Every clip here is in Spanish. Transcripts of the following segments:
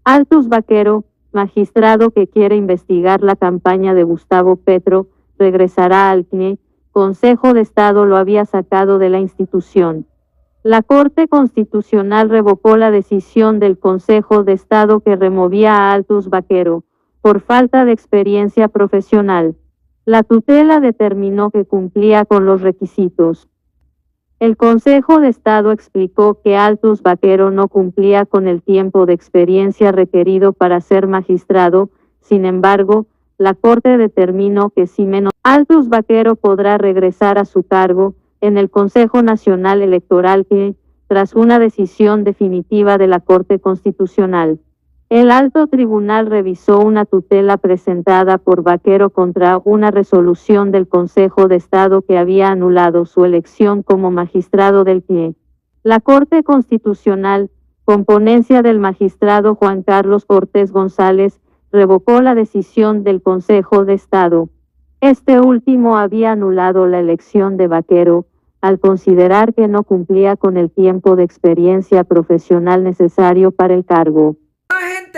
Altus Vaquero, magistrado que quiere investigar la campaña de Gustavo Petro, regresará al CNE. Consejo de Estado lo había sacado de la institución. La Corte Constitucional revocó la decisión del Consejo de Estado que removía a Altus Vaquero, por falta de experiencia profesional. La tutela determinó que cumplía con los requisitos. El Consejo de Estado explicó que Altus Vaquero no cumplía con el tiempo de experiencia requerido para ser magistrado. Sin embargo, la Corte determinó que si menos Altus Vaquero podrá regresar a su cargo en el Consejo Nacional Electoral que, tras una decisión definitiva de la Corte Constitucional, el Alto Tribunal revisó una tutela presentada por Vaquero contra una resolución del Consejo de Estado que había anulado su elección como magistrado del CNE. La Corte Constitucional, con ponencia del magistrado Juan Carlos Cortés González, revocó la decisión del Consejo de Estado. Este último había anulado la elección de Vaquero, al considerar que no cumplía con el tiempo de experiencia profesional necesario para el cargo.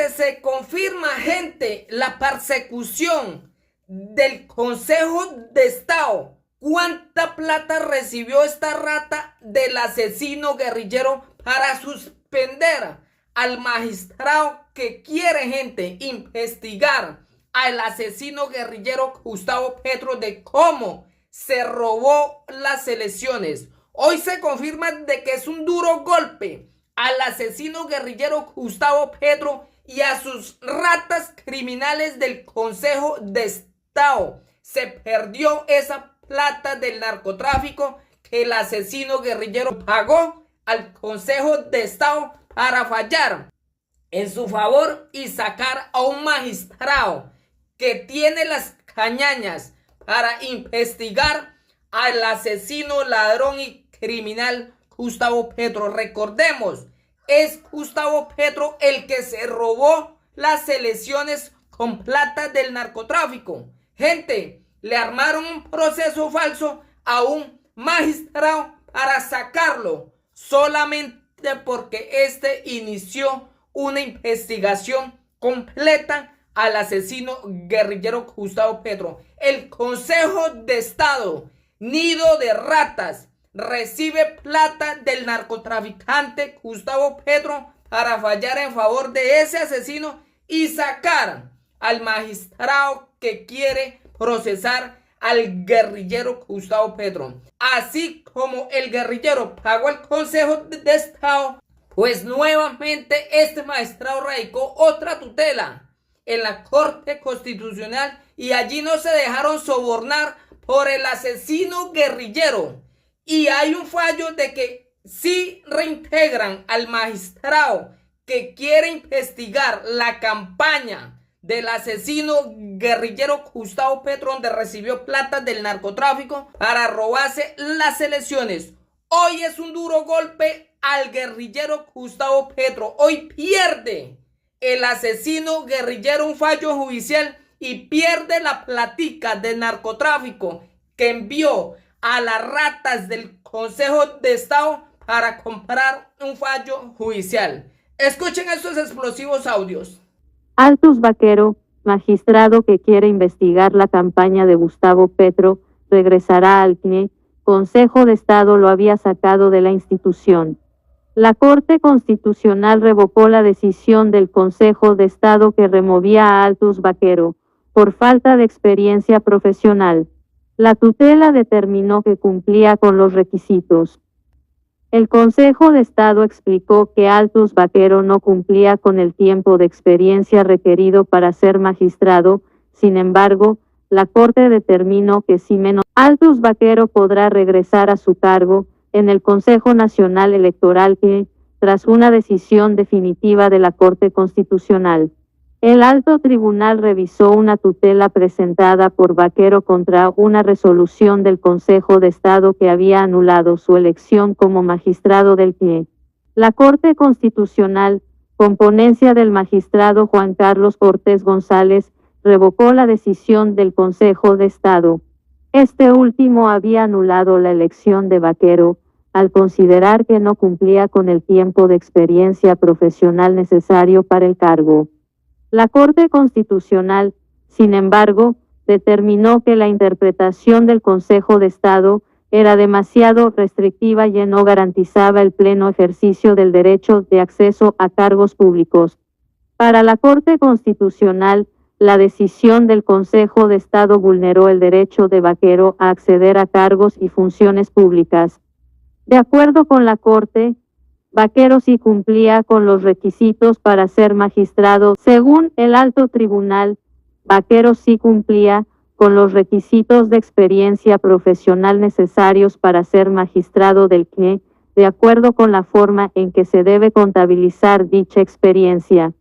Se confirma, gente, la persecución del Consejo de Estado. ¿Cuánta plata recibió esta rata del asesino guerrillero para suspender al magistrado que quiere, gente, investigar al asesino guerrillero Gustavo Petro de cómo se robó las elecciones? Hoy se confirma de que es un duro golpe al asesino guerrillero Gustavo Petro y a sus ratas criminales del Consejo de Estado. Se perdió esa plata del narcotráfico que el asesino guerrillero pagó al Consejo de Estado para fallar en su favor y sacar a un magistrado que tiene las cañañas para investigar al asesino, ladrón y criminal Gustavo Petro. Recordemos, es Gustavo Petro el que se robó las elecciones con plata del narcotráfico. Gente, le armaron un proceso falso a un magistrado para sacarlo solamente porque este inició una investigación completa al asesino guerrillero Gustavo Petro. El Consejo de Estado, nido de ratas, recibe plata del narcotraficante Gustavo Petro para fallar en favor de ese asesino y sacar al magistrado que quiere procesar al guerrillero Gustavo Petro. Así como el guerrillero pagó el Consejo de Estado, pues nuevamente este magistrado radicó otra tutela en la Corte Constitucional y allí no se dejaron sobornar por el asesino guerrillero. Y hay un fallo de que sí reintegran al magistrado que quiere investigar la campaña del asesino guerrillero Gustavo Petro, donde recibió plata del narcotráfico para robarse las elecciones. Hoy es un duro golpe al guerrillero Gustavo Petro. Hoy pierde el asesino guerrillero un fallo judicial y pierde la platica de narcotráfico que envió a las ratas del Consejo de Estado para comprar un fallo judicial. Escuchen estos explosivos audios. Altus Vaquero, magistrado que quiere investigar la campaña de Gustavo Petro, regresará al CNE. Consejo de Estado lo había sacado de la institución. La Corte Constitucional revocó la decisión del Consejo de Estado que removía a Altus Vaquero, por falta de experiencia profesional. La tutela determinó que cumplía con los requisitos. El Consejo de Estado explicó que Altus Vaquero no cumplía con el tiempo de experiencia requerido para ser magistrado. Sin embargo, la Corte determinó que si menos Altus Vaquero podrá regresar a su cargo en el Consejo Nacional Electoral que, tras una decisión definitiva de la Corte Constitucional, el Alto Tribunal revisó una tutela presentada por Vaquero contra una resolución del Consejo de Estado que había anulado su elección como magistrado del CNE. La Corte Constitucional, con ponencia del magistrado Juan Carlos Cortés González, revocó la decisión del Consejo de Estado. Este último había anulado la elección de Vaquero, al considerar que no cumplía con el tiempo de experiencia profesional necesario para el cargo. La Corte Constitucional, sin embargo, determinó que la interpretación del Consejo de Estado era demasiado restrictiva y no garantizaba el pleno ejercicio del derecho de acceso a cargos públicos. Para la Corte Constitucional, la decisión del Consejo de Estado vulneró el derecho de Vaquero a acceder a cargos y funciones públicas. De acuerdo con la Corte, Vaquero sí cumplía con los requisitos para ser magistrado. Según el alto tribunal, Vaquero sí cumplía con los requisitos de experiencia profesional necesarios para ser magistrado del CNE, de acuerdo con la forma en que se debe contabilizar dicha experiencia.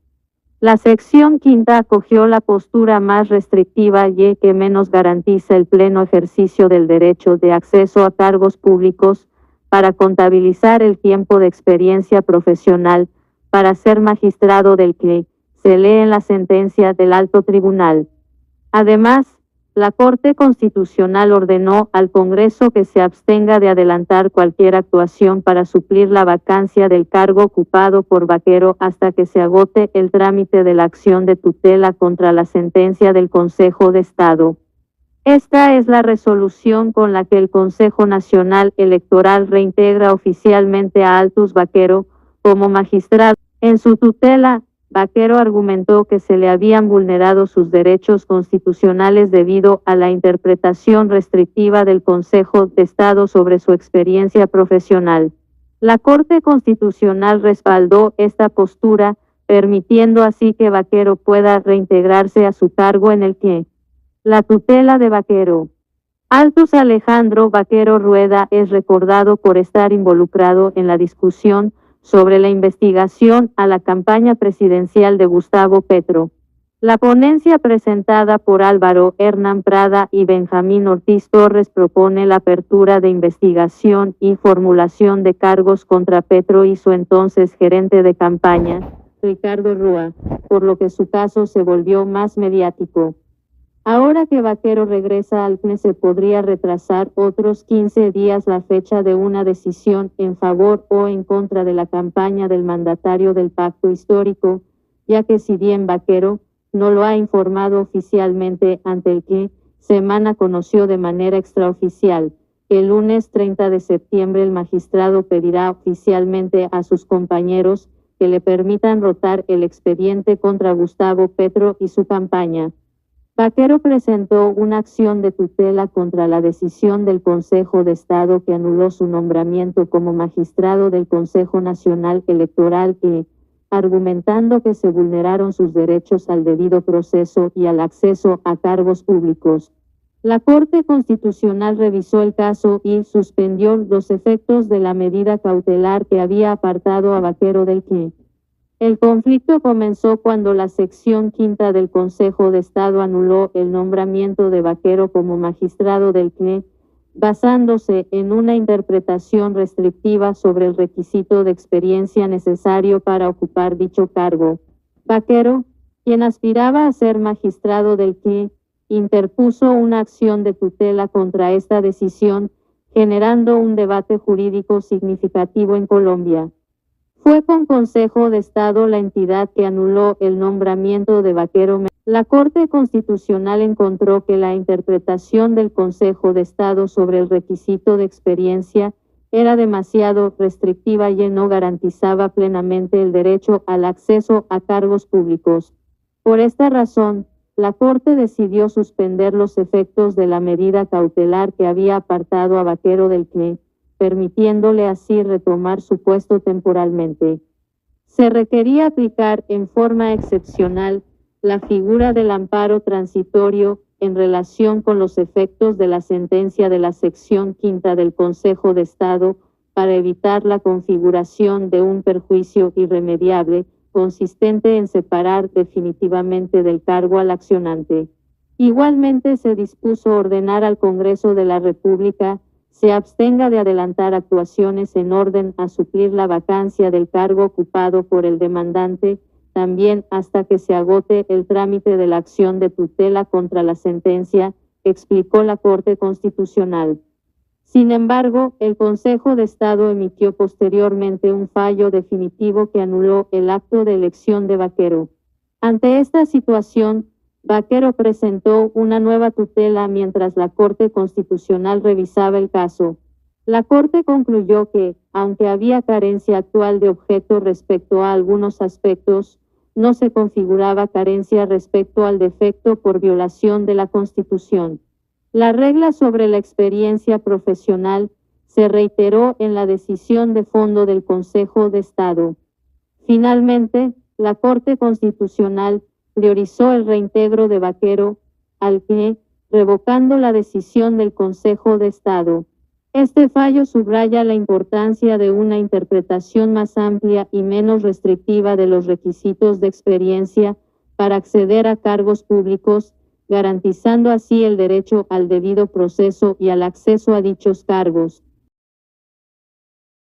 La sección quinta acogió la postura más restrictiva y que menos garantiza el pleno ejercicio del derecho de acceso a cargos públicos para contabilizar el tiempo de experiencia profesional para ser magistrado del CNE, se lee en la sentencia del alto tribunal. Además, la Corte Constitucional ordenó al Congreso que se abstenga de adelantar cualquier actuación para suplir la vacancia del cargo ocupado por Vaquero hasta que se agote el trámite de la acción de tutela contra la sentencia del Consejo de Estado. Esta es la resolución con la que el Consejo Nacional Electoral reintegra oficialmente a Altus Vaquero como magistrado. En su tutela, Vaquero argumentó que se le habían vulnerado sus derechos constitucionales debido a la interpretación restrictiva del Consejo de Estado sobre su experiencia profesional. La Corte Constitucional respaldó esta postura, permitiendo así que Vaquero pueda reintegrarse a su cargo en el CNE. La tutela de Vaquero. Altus Alejandro Vaquero Rueda es recordado por estar involucrado en la discusión sobre la investigación a la campaña presidencial de Gustavo Petro. La ponencia presentada por Álvaro Hernán Prada y Benjamín Ortiz Torres propone la apertura de investigación y formulación de cargos contra Petro y su entonces gerente de campaña, Ricardo Rúa, por lo que su caso se volvió más mediático. Ahora que Vaquero regresa al CNE se podría retrasar otros 15 días la fecha de una decisión en favor o en contra de la campaña del mandatario del pacto histórico, ya que si bien Vaquero no lo ha informado oficialmente ante el CNE, Semana conoció de manera extraoficial. El lunes 30 de septiembre el magistrado pedirá oficialmente a sus compañeros que le permitan rotar el expediente contra Gustavo Petro y su campaña. Vaquero presentó una acción de tutela contra la decisión del Consejo de Estado que anuló su nombramiento como magistrado del Consejo Nacional Electoral argumentando que se vulneraron sus derechos al debido proceso y al acceso a cargos públicos. La Corte Constitucional revisó el caso y suspendió los efectos de la medida cautelar que había apartado a Vaquero del CNE. El conflicto comenzó cuando la sección quinta del Consejo de Estado anuló el nombramiento de Vaquero como magistrado del CNE, basándose en una interpretación restrictiva sobre el requisito de experiencia necesario para ocupar dicho cargo. Vaquero, quien aspiraba a ser magistrado del CNE, interpuso una acción de tutela contra esta decisión, generando un debate jurídico significativo en Colombia. Fue con Consejo de Estado la entidad que anuló el nombramiento de Vaquero. La Corte Constitucional encontró que la interpretación del Consejo de Estado sobre el requisito de experiencia era demasiado restrictiva y no garantizaba plenamente el derecho al acceso a cargos públicos. Por esta razón, la Corte decidió suspender los efectos de la medida cautelar que había apartado a Vaquero del CNE, permitiéndole así retomar su puesto temporalmente. Se requería aplicar en forma excepcional la figura del amparo transitorio en relación con los efectos de la sentencia de la sección quinta del Consejo de Estado para evitar la configuración de un perjuicio irremediable consistente en separar definitivamente del cargo al accionante. Igualmente se dispuso ordenar al Congreso de la República se abstenga de adelantar actuaciones en orden a suplir la vacancia del cargo ocupado por el demandante, también hasta que se agote el trámite de la acción de tutela contra la sentencia, explicó la Corte Constitucional. Sin embargo, el Consejo de Estado emitió posteriormente un fallo definitivo que anuló el acto de elección de Vaquero. Ante esta situación, Vaquero presentó una nueva tutela mientras la Corte Constitucional revisaba el caso. La Corte concluyó que, aunque había carencia actual de objeto respecto a algunos aspectos, no se configuraba carencia respecto al defecto por violación de la Constitución. La regla sobre la experiencia profesional se reiteró en la decisión de fondo del Consejo de Estado. Finalmente, la Corte Constitucional priorizó el reintegro de Vaquero al CNE, revocando la decisión del Consejo de Estado. Este fallo subraya la importancia de una interpretación más amplia y menos restrictiva de los requisitos de experiencia para acceder a cargos públicos, garantizando así el derecho al debido proceso y al acceso a dichos cargos.